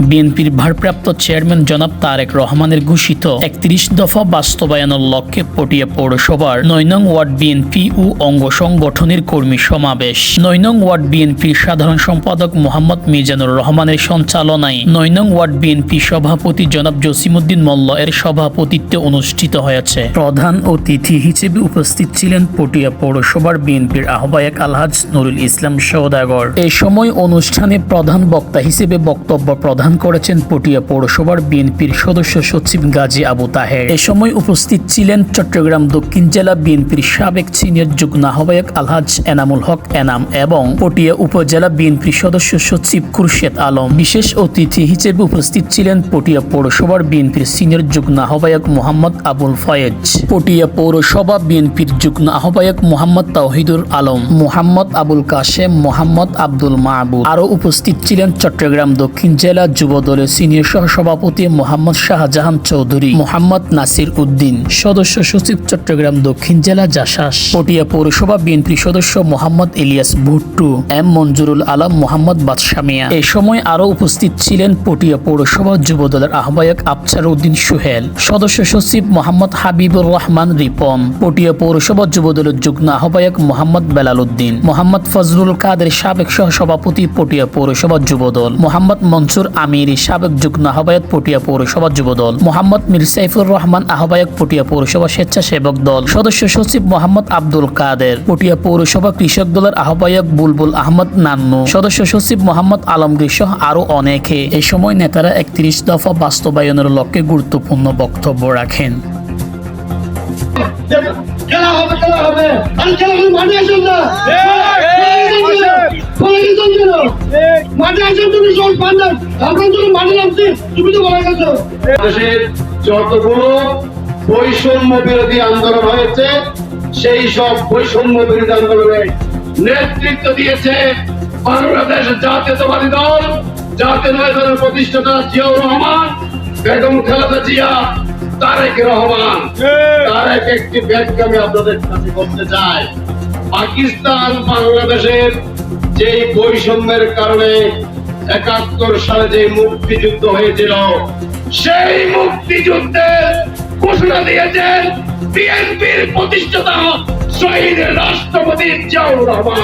বিএনপির ভারপ্রাপ্ত চেয়ারম্যান জনাব তারেক রহমানের ঘোষিত ৩১ দফা বাস্তবায়নের লক্ষ্যে পটিয়া পৌরসভার ৯ নং ওয়ার্ড বিএনপি ও অঙ্গ সংগঠনের কর্মী সমাবেশ। ৯ নং ওয়ার্ড বিএনপির সাধারণ সম্পাদক মোহাম্মদ মিজানুর রহমানের সঞ্চালনায় ৯ নং ওয়ার্ড বিএনপি সভাপতি জনাব জসিমউদ্দিন মোল্ল এর সভাপতিত্বে অনুষ্ঠিত হয়েছে। প্রধান অতিথি হিসেবে উপস্থিত ছিলেন পটিয়া পৌরসভার বিএনপির আহ্বায়ক আলহাজ নুরুল ইসলাম সওদাগর। এই সময় অনুষ্ঠানে প্রধান বক্তা হিসেবে বক্তব্য প্রদান করেছেন পটিয়া পৌরসভার বিএনপির সদস্য সচিব গাজী আবু তাহের। এ সময় উপস্থিত ছিলেন চট্টগ্রাম দক্ষিণ জেলা বিএনপির সাবেক সিনিয়র যুগ্ম আহ্বায়ক আলহাজ এনামুল হক এনাম এবং পটিয়া উপজেলা বিএনপির সদস্য সচিব খুরশেদ আলম। বিশেষ অতিথি হিসেবে উপস্থিত ছিলেন পটিয়া পৌরসভার বিএনপির সিনিয়র যুগ্ম আহ্বায়ক মোহাম্মদ আবুল ফয়েজ, পটিয়া পৌরসভা বিএনপির যুগ্ম আহ্বায়ক মোহাম্মদ তাওহিদুল আলম, মোহাম্মদ আবুল কাশেম, মোহাম্মদ আব্দুল মাহবুব। আরও উপস্থিত ছিলেন চট্টগ্রাম দক্ষিণ জেলা যুব দলের সিনিয়র সহসভাপতি মোহাম্মদ শাহজাহান চৌধুরী, মোহাম্মদ নাসির উদ্দিন, সদস্য সচিব চট্টগ্রাম দক্ষিণ জেলা জাসাস, পটিয়া পৌরসভা বিএনপির সদস্য মোহাম্মদ ইলিয়াস ভুট্টু, এম মঞ্জুরুল আলম, মোহাম্মদ বাদশা মিয়া। এ সময় আরও উপস্থিত ছিলেন পটিয়া পৌরসভা যুব দলের আহ্বায়ক আফসার উদ্দিন সোহেল, সদস্য সচিব মোহাম্মদ হাবিবুর রহমান রিপন, পটিয়া পৌরসভা যুব দলের যুগ্ম আহ্বায়ক মোহাম্মদ বেলাল উদ্দিন, মোহাম্মদ ফজলুল কাদের সাবেক সহসভাপতি পটিয়া পৌরসভা যুব দল, মোহাম্মদ মনসুর আমিরি সাবেক যুগ্ম আহ্বায়ক পটিয়া পৌরসভা যুব দল, মোহাম্মদ মীর সাইফুর রহমান আহ্বায়ক পটিয়া পৌরসভা স্বেচ্ছাসেবক দল, সদস্য সচিব মোহাম্মদ আব্দুল কাদের, পটিয়া পৌরসভা কৃষক দলের আহ্বায়ক বুলবুল আহমদ নান্নু, সদস্য সচিব মোহাম্মদ আলমগীর সহ আরো অনেকে। এ সময় নেতারা ৩১ দফা বাস্তবায়নের লক্ষ্যে গুরুত্বপূর্ণ বক্তব্য রাখেন। খেলা হবে আর খেলা মাঠে আসুন না, মাঠে আসুন। তুমি সব পান্ডার আমরা তুমি মাঠে নামছি, তুমি তো বলা গেছো দেশের যতগুলো বৈষম্য বিরোধী আন্দোলন হয়েছে সেই সব বৈষম্য বিরোধী আন্দোলনে নেতৃত্ব দিয়েছে বাংলাদেশ জাতীয়তাবাদী দল, জাতীয় দলের প্রতিষ্ঠাতা জিয়াউর রহমান, বেগম খালেদা জিয়া, তারেক রহমান। তারেক একটি ব্যাখ্যা আমি আপনাদের কাছে করতে চাই। পাকিস্তান বাংলাদেশের যে বৈষম্যের কারণে ৭১ সালে যে মুক্তিযুদ্ধ হয়েছিল সেই মুক্তিযুদ্ধের ঘোষণা দিয়েছেন বিএনপির প্রতিষ্ঠাতা শহীদ রাষ্ট্রপতি জিয়াউর রহমান।